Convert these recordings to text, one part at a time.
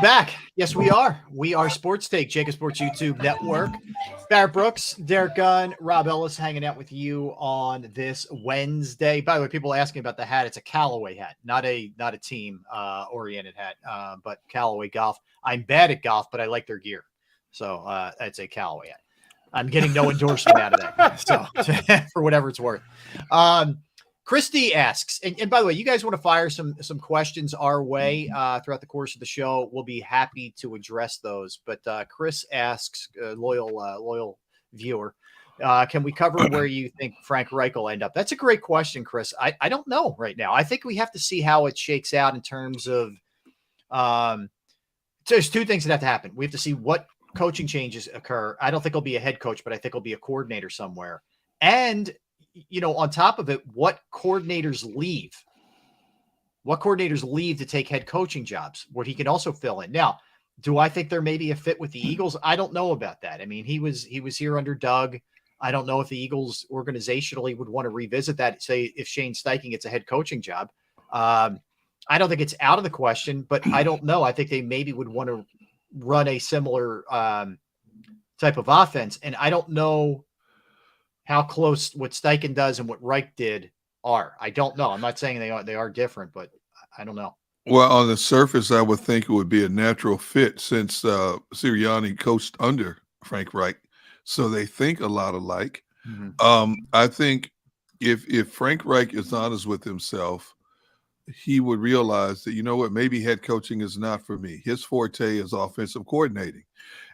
Back. Yes, we are. We are Sports Take, JAKIB Sports YouTube Network. Barrett Brooks, Derek Gunn, Rob Ellis hanging out with you on this Wednesday. By the way, people asking about the hat. It's a Callaway hat, not a team oriented hat, but Callaway Golf. I'm bad at golf, but I like their gear. So it's a Callaway hat. I'm getting no endorsement out of that. So for whatever it's worth. Christy asks, and by the way, you guys want to fire some questions our way throughout the course of the show. We'll be happy to address those. But Chris asks, loyal viewer, can we cover where you think Frank Reich will end up? That's a great question, Chris. I don't know right now. I think we have to see how it shakes out in terms of there's two things that have to happen. We have to see what coaching changes occur. I don't think he'll be a head coach, but I think he'll be a coordinator somewhere. And on top of it, what coordinators leave to take head coaching jobs where he can also fill in. Now, do I think there may be a fit with the Eagles? I don't know about that. I mean, he was here under Doug. I don't know if the Eagles organizationally would want to revisit that, say, if Shane Steichen gets a head coaching job. I don't think it's out of the question, but I don't know. I think they maybe would want to run a similar type of offense. And I don't know how close what Steichen does and what Reich did are. I don't know. I'm not saying they are different, but I don't know. Well, on the surface, I would think it would be a natural fit since Sirianni coached under Frank Reich, so they think a lot alike. Mm-hmm. I think if Frank Reich is honest with himself, he would realize that, maybe head coaching is not for me. His forte is offensive coordinating.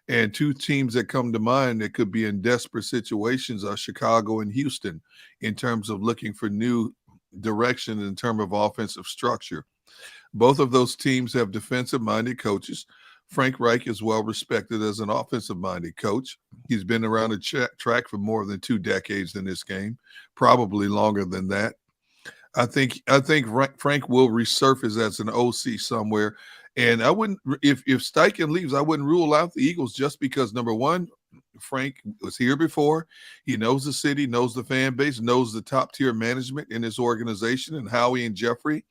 And two teams that come to mind that could be in desperate situations are Chicago and Houston in terms of looking for new direction in terms of offensive structure. Both of those teams have defensive-minded coaches. Frank Reich is well respected as an offensive-minded coach. He's been around the track for more than 2 decades in this game, probably longer than that. I think Frank will resurface as an OC somewhere. And I wouldn't, if Steichen leaves, I wouldn't rule out the Eagles just because, number one, Frank was here before. He knows the city, knows the fan base, knows the top-tier management in his organization, and Howie and Jeffrey.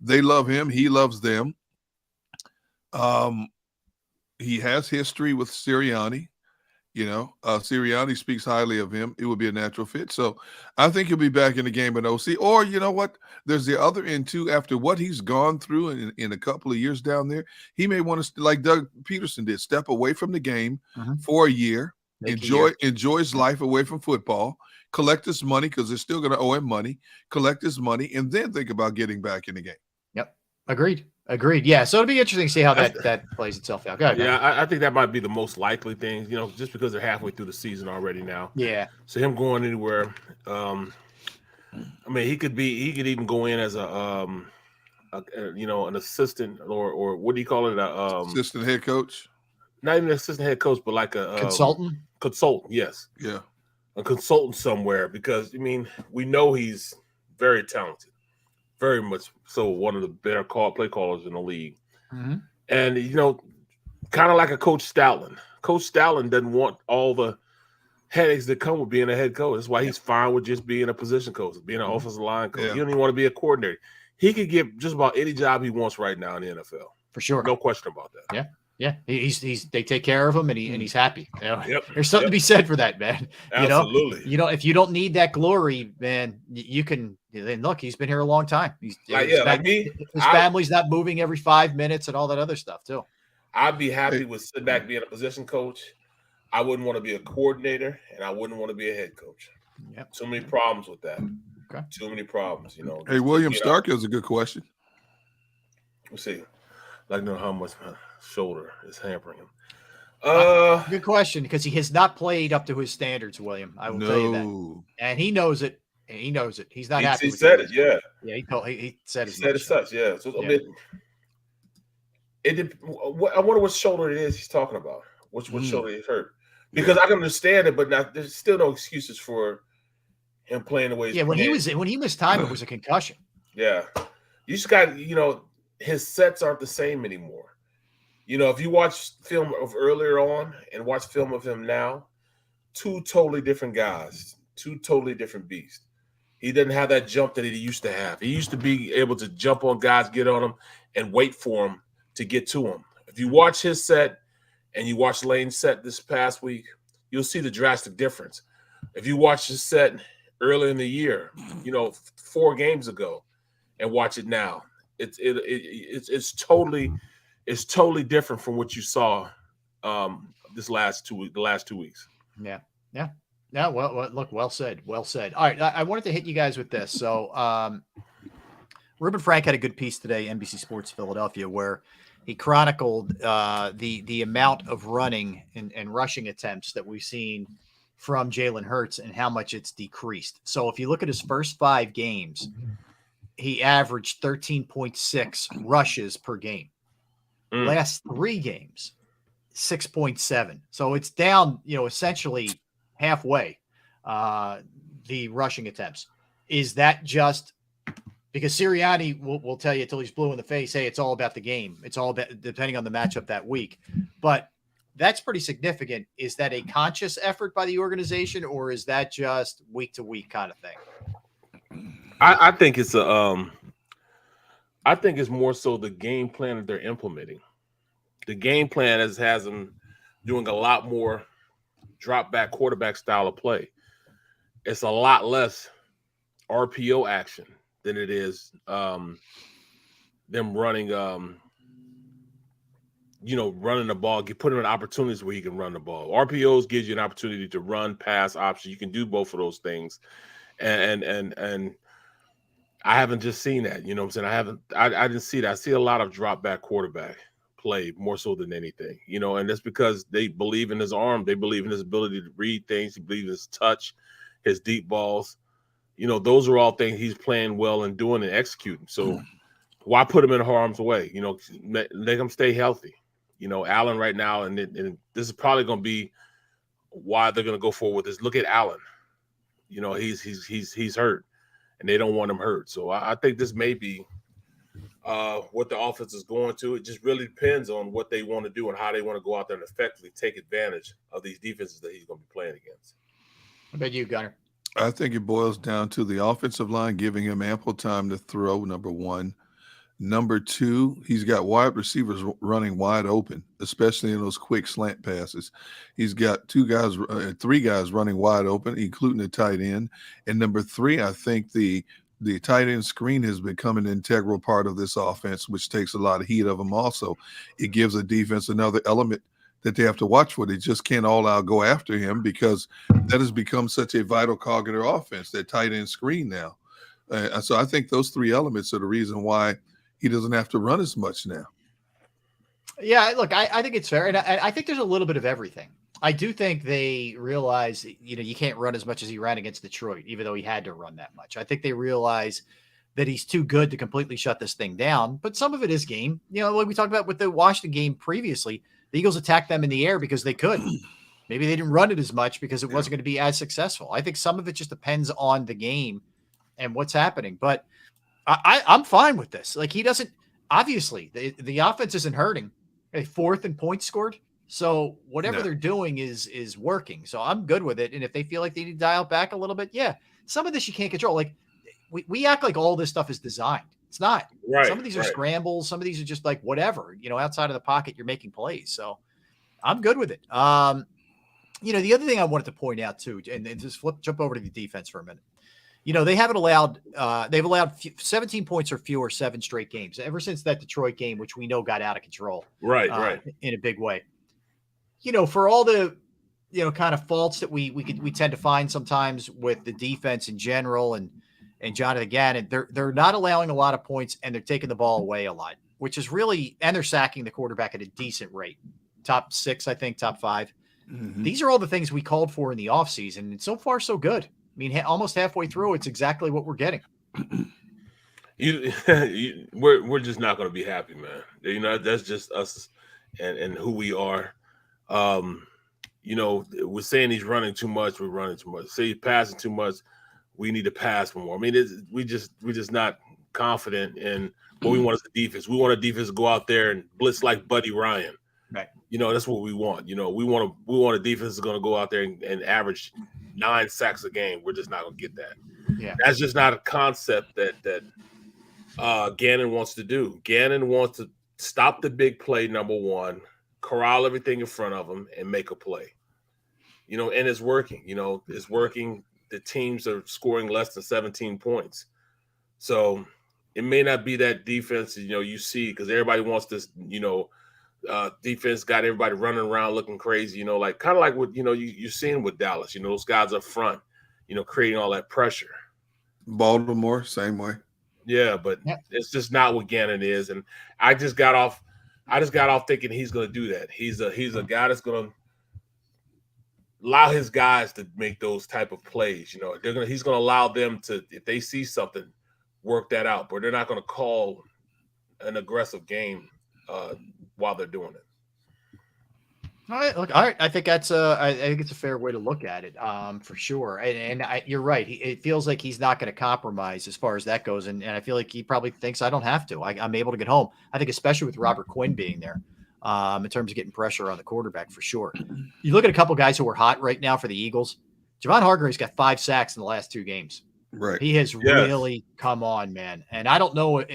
They love him. He loves them. He has history with Sirianni. Sirianni speaks highly of him. It would be a natural fit. So I think he'll be back in the game at OC. Or, you know what? There's the other end, too. After what he's gone through in a couple of years down there, he may want to, like Doug Peterson did, step away from the game for a year, enjoy his life away from football, collect his money because they're still going to owe him money, collect his money, and then think about getting back in the game. Yep. Agreed. Yeah. So it'll be interesting to see how that plays itself out. Go ahead, I think that might be the most likely thing, just because they're halfway through the season already now. Yeah. So him going anywhere, he could even go in as an assistant or what do you call it? Assistant head coach? Not even an assistant head coach, but like a consultant. Consultant, yes. Yeah. A consultant somewhere because we know he's very talented. Very much so, one of the better play callers in the league. Mm-hmm. And, kind of like a Coach Stoutland. Coach Stoutland doesn't want all the headaches that come with being a head coach. That's why he's fine with just being a position coach, being an offensive line coach. Yeah. He don't even want to be a coordinator. He could get just about any job he wants right now in the NFL. For sure. No question about that. Yeah. Yeah, they take care of him, and he's happy. There's something to be said for that, man. Absolutely. If you don't need that glory, man, you can. Then look, he's been here a long time. His family's not moving every 5 minutes and all that other stuff too. I'd be happy with sitting back being a position coach. I wouldn't want to be a coordinator, and I wouldn't want to be a head coach. Yep. Too many problems with that. Okay. Too many problems. Hey, William Stark is a good question. Let's see. I'd like to know how much my shoulder is hampering him. Good question, because he has not played up to his standards, William. I will tell you that, and he knows it. He's not happy. He said it. Yeah. Yeah. He said it. He said as such. Yeah. So I wonder what shoulder it is he's talking about. What shoulder he's hurt? Because I can understand it, but there's still no excuses for him playing the way. When he missed time, it was a concussion. Yeah. You just got his sets aren't the same anymore. If you watch film of earlier on and watch film of him now, 2 totally different guys, 2 totally different beasts. He doesn't have that jump that he used to have. He used to be able to jump on guys, get on them, and wait for them to get to him. If you watch his set and you watch Lane's set this past week, you'll see the drastic difference. If you watch his set early in the year, 4 games ago, and watch it now, it's totally different from what you saw the last 2 weeks. Yeah. Well, look, well said. All right, I wanted to hit you guys with this. So, Reuben Frank had a good piece today, NBC Sports Philadelphia, where he chronicled the amount of running and rushing attempts that we've seen from Jalen Hurts and how much it's decreased. So, if you look at his first 5 games, he averaged 13.6 rushes per game. Last 3 games, 6.7. So it's down, essentially halfway, the rushing attempts. Is that just because Sirianni will tell you until he's blue in the face, hey, it's all about the game. It's all about depending on the matchup that week. But that's pretty significant. Is that a conscious effort by the organization, or is that just week to week kind of thing? I think it's I think it's more so the game plan that they're implementing. The game plan has them doing a lot more drop back quarterback style of play. It's a lot less RPO action than it is them running running the ball, put him in opportunities where he can run the ball. RPOs gives you an opportunity to run, pass option. You can do both of those things. And I haven't just seen that, you know what I'm saying? I didn't see that. I see a lot of drop back quarterback play more so than anything, and that's because they believe in his arm. They believe in his ability to read things. They believe in his touch, his deep balls. Those are all things he's playing well and doing and executing. So why put him in harm's way? Let him stay healthy. Allen right now, and this is probably going to be why they're going to go forward with this. Look at Allen. He's hurt, and they don't want him hurt. So I think this may be what the offense is going to. It just really depends on what they want to do and how they want to go out there and effectively take advantage of these defenses that he's going to be playing against. What about you, Gunner? I think it boils down to the offensive line giving him ample time to throw, number one. Number two, he's got wide receivers running wide open, especially in those quick slant passes. He's got 3 guys running wide open, including the tight end. And number 3, I think the tight end screen has become an integral part of this offense, which takes a lot of heat of them also. It gives a defense another element that they have to watch for. They just can't all out go after him because that has become such a vital cog in their offense, that tight end screen now. So I think those 3 elements are the reason why he doesn't have to run as much now. Yeah, look, I think it's fair. And I think there's a little bit of everything. I do think they realize, you can't run as much as he ran against Detroit, even though he had to run that much. I think they realize that he's too good to completely shut this thing down. But some of it is game. Like we talked about with the Washington game previously, the Eagles attacked them in the air because they could. Maybe they didn't run it as much because it wasn't going to be as successful. I think some of it just depends on the game and what's happening. But I'm fine with this. Like, he doesn't – obviously, the offense isn't hurting. 4th and points scored. So whatever they're doing is working. So I'm good with it. And if they feel like they need to dial back a little bit, yeah. Some of this you can't control. Like, we act like all this stuff is designed. It's not. Right. Some of these are scrambles. Some of these are just like whatever. Outside of the pocket, you're making plays. So I'm good with it. The other thing I wanted to point out too, and just jump over to the defense for a minute. They haven't allowed they've allowed 17 points or fewer 7 straight games ever since that Detroit game, which we know got out of control. Right. In a big way. For all the kind of faults that we tend to find sometimes with the defense in general and Jonathan Gannon, they're not allowing a lot of points and they're taking the ball away a lot, which is really, and they're sacking the quarterback at a decent rate. Top 6, I think, top 5. Mm-hmm. These are all the things we called for in the offseason, and so far so good. I mean, almost halfway through, it's exactly what we're getting. We're just not going to be happy, man. That's just us and who we are. We're saying he's running too much. We're running too much. Say he's passing too much. We need to pass more. I mean, we're just not confident in what we want as a defense. We want a defense to go out there and blitz like Buddy Ryan. Right. That's what we want. We want a defense that's going to go out there and average 9 sacks a game. We're just not going to get that. Yeah. That's just not a concept that Gannon wants to do. Gannon wants stop the big play, number one, corral everything in front of him, and make a play. And it's working. It's working. The teams are scoring less than 17 points. So it may not be that defense, you see, because everybody wants this, defense got everybody running around looking crazy, like kind of like what, you're seeing with Dallas, those guys up front, creating all that pressure. Baltimore, same way. Yeah, but it's just not what Gannon is. And I just got off thinking he's going to do that. He's a guy that's going to allow his guys to make those type of plays. He's going to allow them to, if they see something, work that out. But they're not going to call an aggressive game while they're doing it. All right. I think that's I think it's a fair way to look at it, for sure. And you're right. It feels like he's not going to compromise as far as that goes. And I feel like he probably thinks I don't have to. I'm able to get home. I think especially with Robert Quinn being there, in terms of getting pressure on the quarterback for sure. You look at a couple guys who are hot right now for the Eagles. Javon Hargrave's got 5 sacks in the last 2 games. Right. He has really come on, man. And I don't know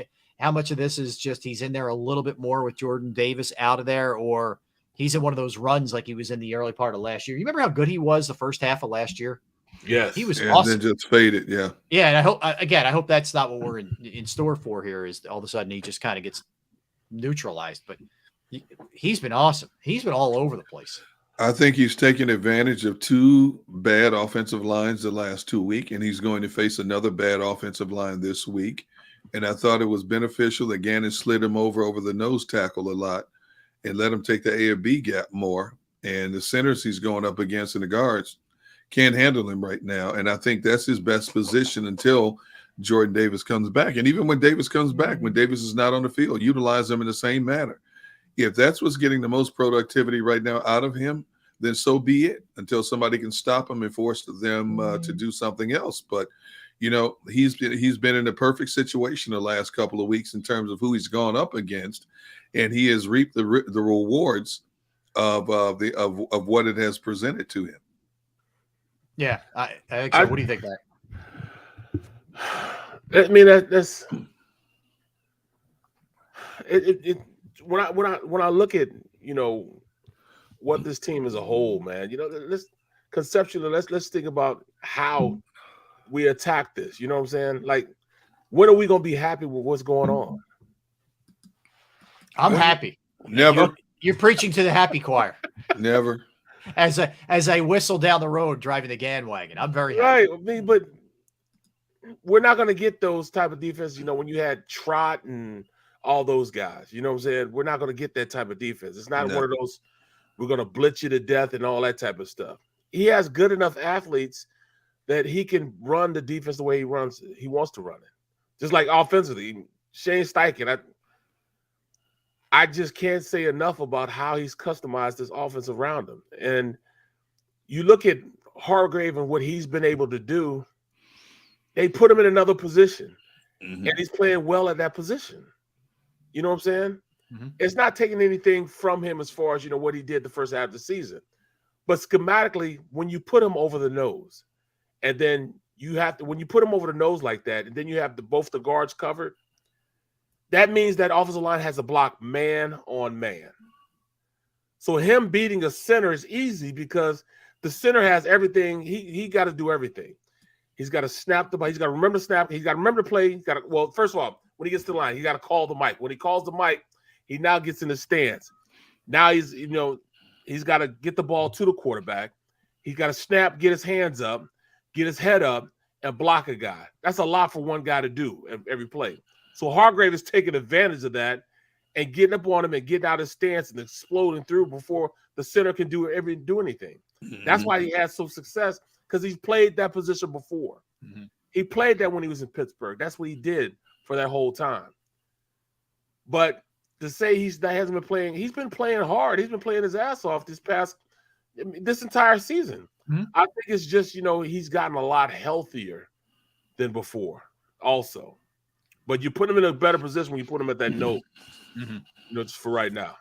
how much of this is just he's in there a little bit more with Jordan Davis out of there, or he's in one of those runs like he was in the early part of last year. You remember how good he was the first half of last year? Yes. He was awesome. And then just faded, yeah. Yeah, and I hope that's not what we're in store for here, is all of a sudden he just kind of gets neutralized. But he's been awesome. He's been all over the place. I think he's taken advantage of 2 bad offensive lines the last 2 weeks, and he's going to face another bad offensive line this week. And I thought it was beneficial that Gannon slid him over the nose tackle a lot and let him take the A or B gap more. And the centers he's going up against and the guards can't handle him right now. And I think that's his best position until Jordan Davis comes back. And even when Davis comes back, when Davis is not on the field, utilize him in the same manner. If that's what's getting the most productivity right now out of him, then so be it, until somebody can stop him and force them to do something else. But, he's been in a perfect situation the last couple of weeks in terms of who he's gone up against, and he has reaped the rewards of what it has presented to him. Yeah, I think so. What do you think, Matt? I mean, that's it. When I look at what this team as a whole, man, let's conceptually let's think about how we attack this. You know what I'm saying? Like, when are we gonna be happy with what's going on? I'm happy. Never. You're preaching to the happy choir. Never. As I whistle down the road driving the GAN wagon, I'm very happy. Right. I mean, but we're not gonna get those type of defense. When you had Trot and all those guys, you know what I'm saying? We're not gonna get that type of defense. It's not one of those. We're gonna blitz you to death and all that type of stuff. He has good enough athletes that he can run the defense the way he wants to run it. Just like offensively, Shane Steichen, I just can't say enough about how he's customized this offense around him. And you look at Hargrave and what he's been able to do, they put him in another position, and he's playing well at that position. You know what I'm saying? Mm-hmm. It's not taking anything from him as far as, what he did the first half of the season. But schematically, when you put him over the nose, and then when you put him over the nose like that, and then you have both the guards covered, that means that offensive line has to block man on man. So him beating a center is easy because the center has everything. He got to do everything. He's got to snap the ball. He's got to remember to snap. He's got to remember to play. First of all, when he gets to the line, he got to call the mic. When he calls the mic, he now gets in the stance. Now he's got to get the ball to the quarterback. He's got to snap, get his hands up, get his head up, and block a guy. That's a lot for one guy to do every play. So Hargrave is taking advantage of that and getting up on him and getting out his stance and exploding through before the center can do anything. Mm-hmm. That's why he has some success, because he's played that position before. Mm-hmm. He played that when he was in Pittsburgh. That's what he did for that whole time. But to say he's been playing hard. He's been playing his ass off this entire season. Mm-hmm. I think it's just, he's gotten a lot healthier than before also. But you put him in a better position when you put him at that note, just for right now.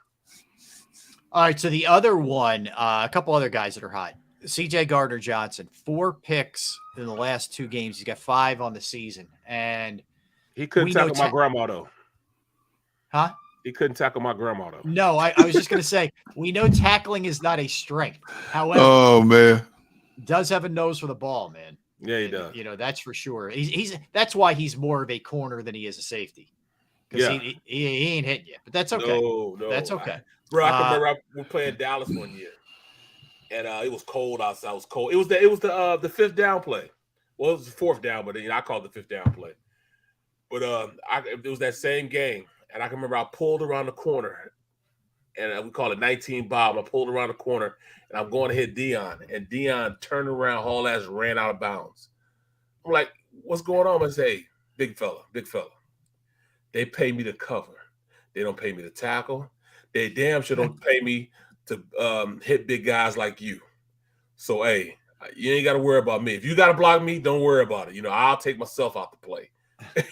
All right, so the other one, a couple other guys that are hot. C.J. Gardner-Johnson, 4 picks in the last 2 games. He's got 5 on the season. And he couldn't tackle my grandma, though. Huh? He couldn't tackle my grandma though. No, I was just going to say, we know tackling is not a strength. However, Oh man, does have a nose for the ball, man. Yeah, he does. You know, that's for sure. He's that's why he's more of a corner than he is a safety. Because he ain't hitting you, but that's okay. No, that's okay. Bro, I can remember we were playing Dallas one year, and it was cold outside. It was cold. It was the fifth down play. Well, it was the fourth down, but I called it the fifth down play. But it was that same game, and I can remember I pulled around the corner, and we call it 19 Bob. I pulled around the corner, and I'm going to hit Dion, and Dion turned around, haul ass, ran out of bounds. I'm like, what's going on? I say, hey, big fella. They pay me to cover. They don't pay me to tackle. They damn sure don't pay me to hit big guys like you. So, hey, you ain't got to worry about me. If you got to block me, don't worry about it. I'll take myself out the play.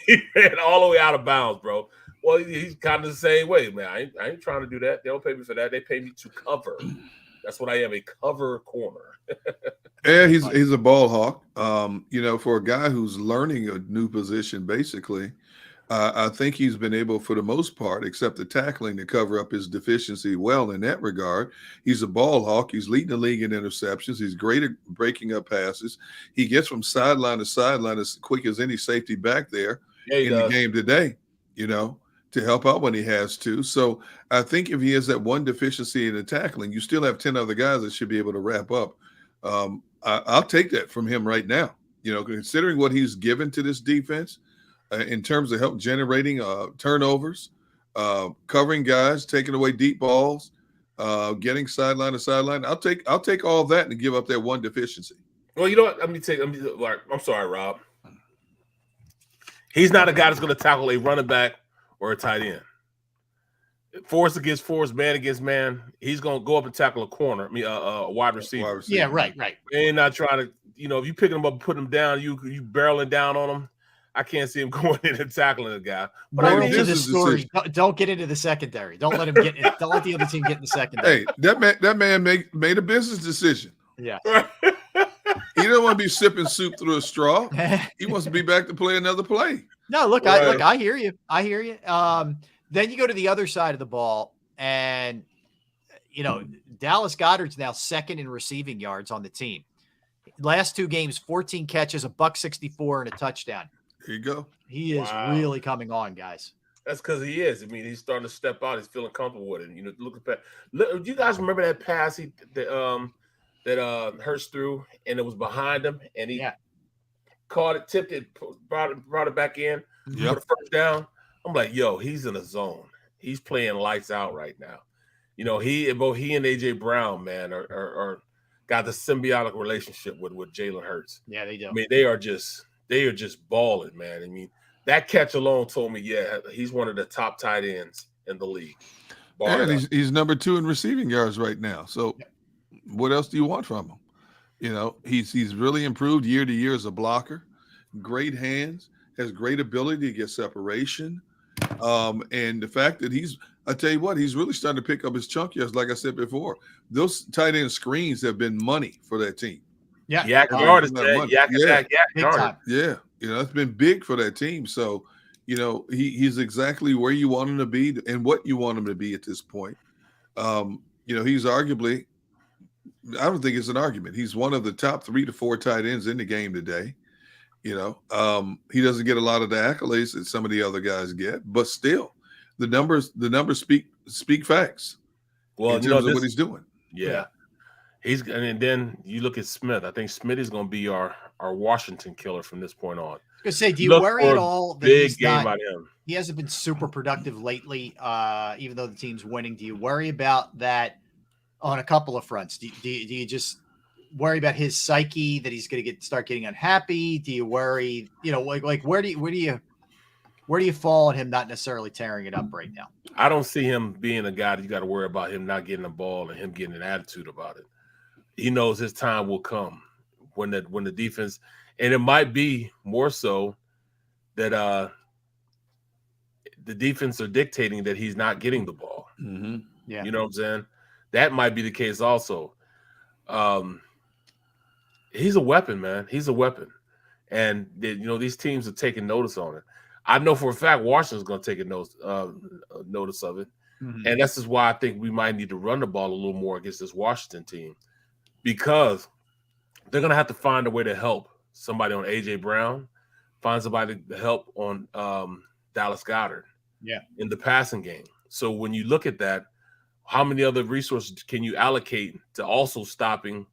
He ran all the way out of bounds, bro. Well, he's kind of the same way, man. I ain't trying to do that. They don't pay me for that. They pay me to cover. That's what I am, a cover corner. Yeah, he's a ball hawk. For a guy who's learning a new position, basically, I think he's been able, for the most part, except the tackling, to cover up his deficiency well in that regard. He's a ball hawk. He's leading the league in interceptions. He's great at breaking up passes. He gets from sideline to sideline as quick as any safety back there the game today, to help out when he has to. So I think if he has that one deficiency in the tackling, you still have 10 other guys that should be able to wrap up. I'll take that from him right now, considering what he's given to this defense. In terms of help generating turnovers, covering guys, taking away deep balls, getting sideline to sideline. I'll take all that and give up that one deficiency. Well, you know what? I'm sorry, Rob. He's not a guy that's going to tackle a running back or a tight end. Force against force, man against man. He's going to go up and tackle a corner. A wide receiver. Yeah, right. And not trying to, if you picking him up and putting him down, you barreling down on him. I can't see him going in and tackling a guy. But I mean, to the story, don't get into the secondary. Don't let him get in. Don't let the other team get in the secondary. Hey, that man made a business decision. Yeah. He don't want to be sipping soup through a straw. He wants to be back to play another play. No, look, I hear you. Then you go to the other side of the ball, and Dallas Goedert's now second in receiving yards on the team. Last two games, 14 catches, $164, and a touchdown. There you go. He is really coming on, guys. That's because he is. I mean, he's starting to step out. He's feeling comfortable with it. Look at that. Do you guys remember that pass that Hurts threw, and it was behind him, and he caught it, tipped it, brought it back in for the first down? I'm like, yo, he's in a zone. He's playing lights out right now. Both he and AJ Brown, man, are got the symbiotic relationship with Jalen Hurts. Yeah, they do. I mean, they are just balling, man. I mean, that catch alone told me, he's one of the top tight ends in the league. And he's number 2 in receiving yards right now. So what else do you want from him? He's really improved year to year as a blocker. Great hands, has great ability to get separation. And the fact that I tell you what, he's really starting to pick up his chunk yards. Like I said before, those tight end screens have been money for that team. Yeah, it's been big for that team. So, he's exactly where you want him to be and what you want him to be at this point. He's arguably, I don't think it's an argument. He's one of the top 3 to 4 tight ends in the game today. He doesn't get a lot of the accolades that some of the other guys get, but still, the numbers speak facts. Well, in terms of what he's doing. Yeah. And then you look at Smith. I think Smith is going to be our Washington killer from this point on. I was going to say, do you worry at all that he hasn't been super productive lately, even though the team's winning? Do you worry about that on a couple of fronts? Do you just worry about his psyche, that he's going to start getting unhappy? Do you worry, where do you fall on him not necessarily tearing it up right now? I don't see him being a guy that you got to worry about him not getting the ball and him getting an attitude about it. He knows his time will come when the defense, and it might be more so that the defense are dictating that he's not getting the ball. Mm-hmm. Yeah, you know what I'm saying? That might be the case also. He's a weapon, man. He's a weapon, and these teams are taking notice on it. I know for a fact Washington's going to take a notice of it. Mhm. And this is why I think we might need to run the ball a little more against this Washington team, because they're going to have to find a way to help somebody on A.J. Brown, find somebody to help on Dallas Goedert in the passing game. So when you look at that, how many other resources can you allocate to also stopping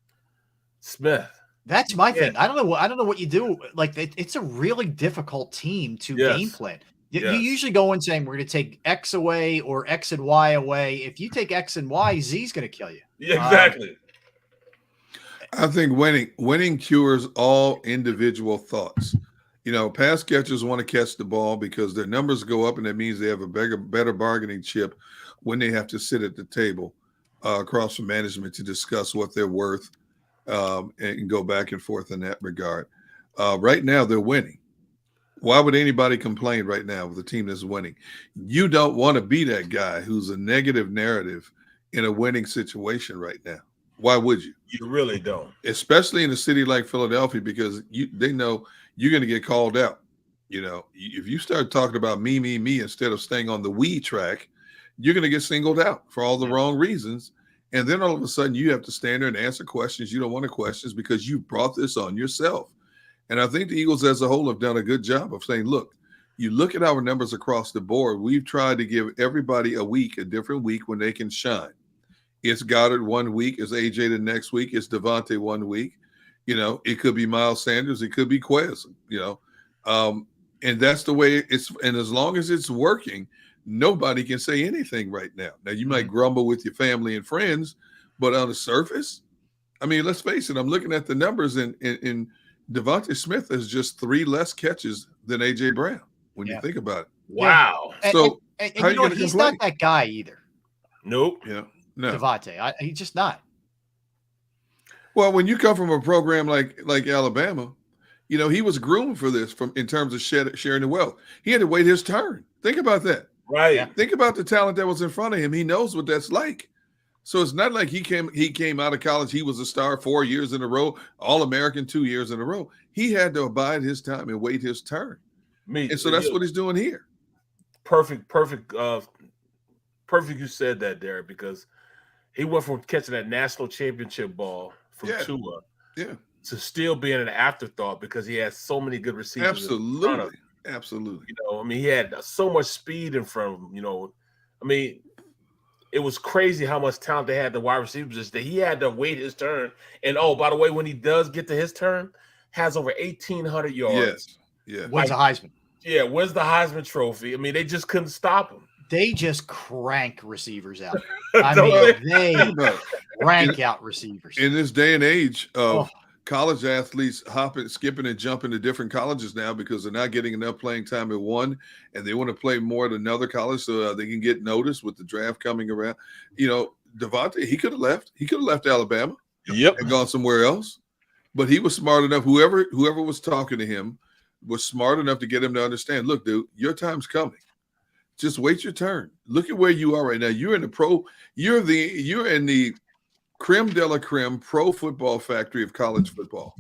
Smith? That's my thing. I don't know what you do. Like it's a really difficult team to game plan. You usually go in saying we're going to take X away or X and Y away. If you take X and Y, Z's going to kill you. Yeah, exactly. I think winning cures all individual thoughts. You know, pass catchers want to catch the ball because their numbers go up, and that means they have a better bargaining chip when they have to sit at the table across from management to discuss what they're worth and go back and forth in that regard. Right now, they're winning. Why would anybody complain right now with a team that's winning? You don't want to be that guy who's a negative narrative in a winning situation right now. Why would you? You really don't. Especially in a city like Philadelphia, because they know you're going to get called out. You know, if you start talking about me instead of staying on the we track, you're going to get singled out for all the wrong reasons. And then all of a sudden you have to stand there and answer questions you don't want to question because you brought this on yourself. And I think the Eagles as a whole have done a good job of saying, look, you look at our numbers across the board. We've tried to give everybody a different week when they can shine. It's Goddard one week, it's AJ the next week, it's Devonta one week. You know, it could be Miles Sanders, it could be Quez, you know. And that's the way it's, and as long as it's working, nobody can say anything right now. Now, you might grumble with your family and friends, but on the surface, I mean, let's face it, I'm looking at the numbers, and Devonta Smith has just 3 less catches than A.J. Brown when you think about it. Wow. So and how you know what? gonna He's complain? not that guy either. Nope. Yeah, no. Devonta, he's just not. Well, when you come from a program like Alabama, you know, he was groomed for this in terms of sharing the wealth. He had to wait his turn. Think about that. Right. Yeah. Think about the talent that was in front of him. He knows what that's like. So it's not like he came out of college, he was a star 4 years in a row, All-American 2 years in a row. He had to abide his time and wait his turn. And so that's what he's doing here. Perfect. You said that, Derek, because he went from catching that national championship ball from Tua to still being an afterthought because he has so many good receivers. Absolutely. You know, I mean, he had so much speed in front of him. You know, I mean, it was crazy how much talent they had, the wide receivers, that he had to wait his turn. And, oh, by the way, when he does get to his turn, has over 1,800 yards. Yes. Wins the Heisman. Yeah, wins the Heisman Trophy. I mean, they just couldn't stop him. They just crank receivers out. I mean, they crank out receivers. In this day and age of college athletes hopping, skipping, and jumping to different colleges now because they're not getting enough playing time at one, and they want to play more at another college so they can get noticed with the draft coming around. You know, Devonta, he could have left. He could have left Alabama. And gone somewhere else. But he was smart enough. Whoever was talking to him was smart enough to get him to understand, look, dude, your time's coming. Just wait your turn. Look at where you are right now. You're in the creme de la creme pro football factory of college football.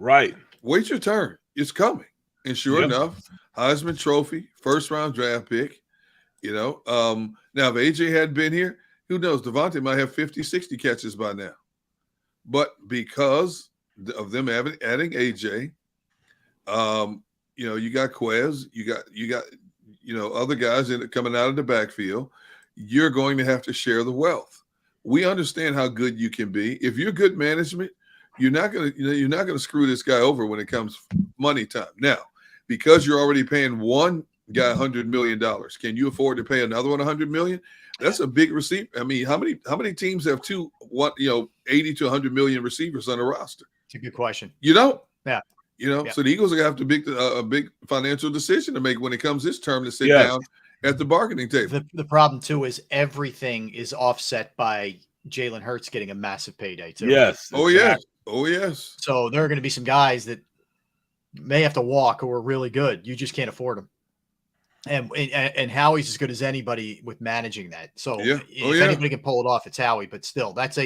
Right. Wait your turn. It's coming. And sure enough, Heisman Trophy, first round draft pick. You know, now if AJ hadn't been here, who knows? Devonta might have 50, 60 catches by now. But because of them adding AJ, you know, you got Quez, you got other guys coming out of the backfield. You're going to have to share the wealth. We understand how good you can be. If you're good management, you're not going to screw this guy over when it comes money time. Now, because you're already paying one guy $100 million, can you afford to pay another one $100 million? That's a big receiver. I mean, how many teams have 80 to 100 million receivers on a roster? It's a good question. You don't. Yeah. You know, so the Eagles are going to have to a big financial decision to make when it comes this term to sit down at the bargaining table. The problem too is everything is offset by Jalen Hurts getting a massive payday too. Yes. Oh yes. So there are going to be some guys that may have to walk who are really good. You just can't afford them. And Howie's as good as anybody with managing that. So if anybody can pull it off, it's Howie. But still, that's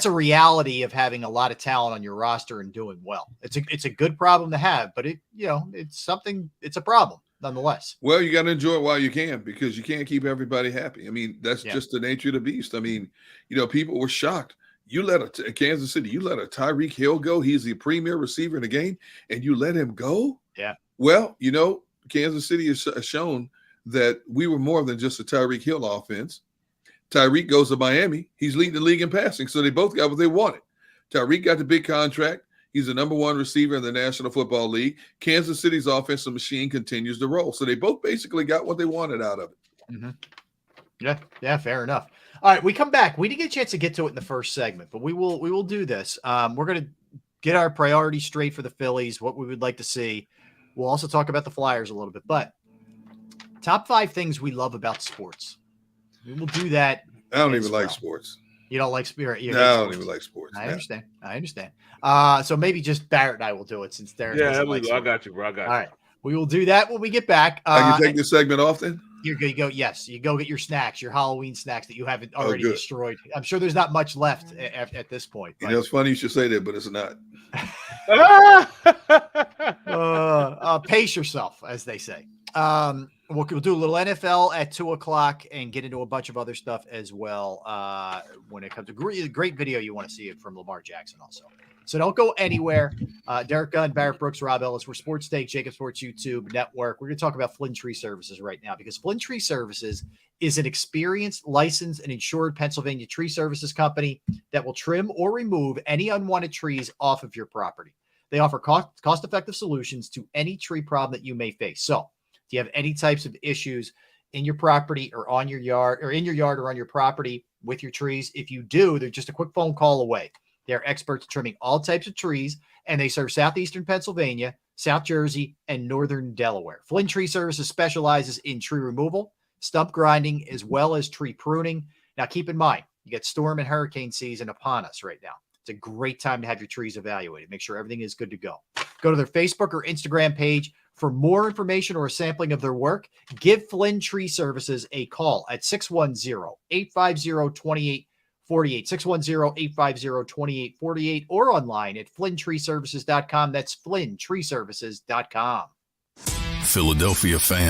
a reality of having a lot of talent on your roster and doing well. It's a good problem to have, but it's a problem. nonetheless. Well, you got to enjoy it while you can, because you can't keep everybody happy. I mean, that's just the nature of the beast. I mean, people were shocked. You let Kansas City, you let a Tyreek Hill go. He's the premier receiver in the game, and you let him go? Yeah. Well, Kansas City has shown that we were more than just a Tyreek Hill offense. Tyreek goes to Miami. He's leading the league in passing, so they both got what they wanted. Tyreek got the big contract. He's the number one receiver in the National Football League. Kansas City's offensive machine continues to roll. So they both basically got what they wanted out of it. Mm-hmm. Yeah, fair enough. All right, we come back. We didn't get a chance to get to it in the first segment, but we will do this. We're going to get our priorities straight for the Phillies, what we would like to see. We'll also talk about the Flyers a little bit, but top 5 things we love about sports. We will do that. I don't even like sports. You don't like spirit? No, I don't even like sports. I understand. So maybe just Barrett and I will do it, since Darren doesn't like sports. I got you, bro. I got you. All right. We will do that when we get back. I can take this segment off then? You're going to go, yes. You go get your snacks, your Halloween snacks that you haven't already destroyed. I'm sure there's not much left at this point. But. It's funny you should say that, but it's not. Pace yourself, as they say. We'll do a little NFL at 2:00 and get into a bunch of other stuff as well. When it comes to great video, you want to see it from Lamar Jackson also. So don't go anywhere. Derek Gunn, Barrett Brooks, Rob Ellis. We're Sports Take, JAKIB Sports YouTube Network. We're going to talk about Flynn Tree Services right now, because Flynn Tree Services is an experienced, licensed, and insured Pennsylvania tree services company that will trim or remove any unwanted trees off of your property. They offer cost-effective solutions to any tree problem that you may face. So if you have any types of issues in your property or on your yard, or in your yard or on your property with your trees, if you do, they're just a quick phone call away. They're experts at trimming all types of trees, and they serve southeastern Pennsylvania, South Jersey, and northern Delaware. Flynn Tree Services specializes in tree removal, stump grinding, as well as tree pruning. Now, keep in mind, you get storm and hurricane season upon us right now. It's a great time to have your trees evaluated. Make sure everything is good to go. Go to their Facebook or Instagram page for more information or a sampling of their work. Give Flynn Tree Services a call at 610-850-2848, 610-850-2848, or online at flynntreeservices.com. That's flynntreeservices.com. Philadelphia fans.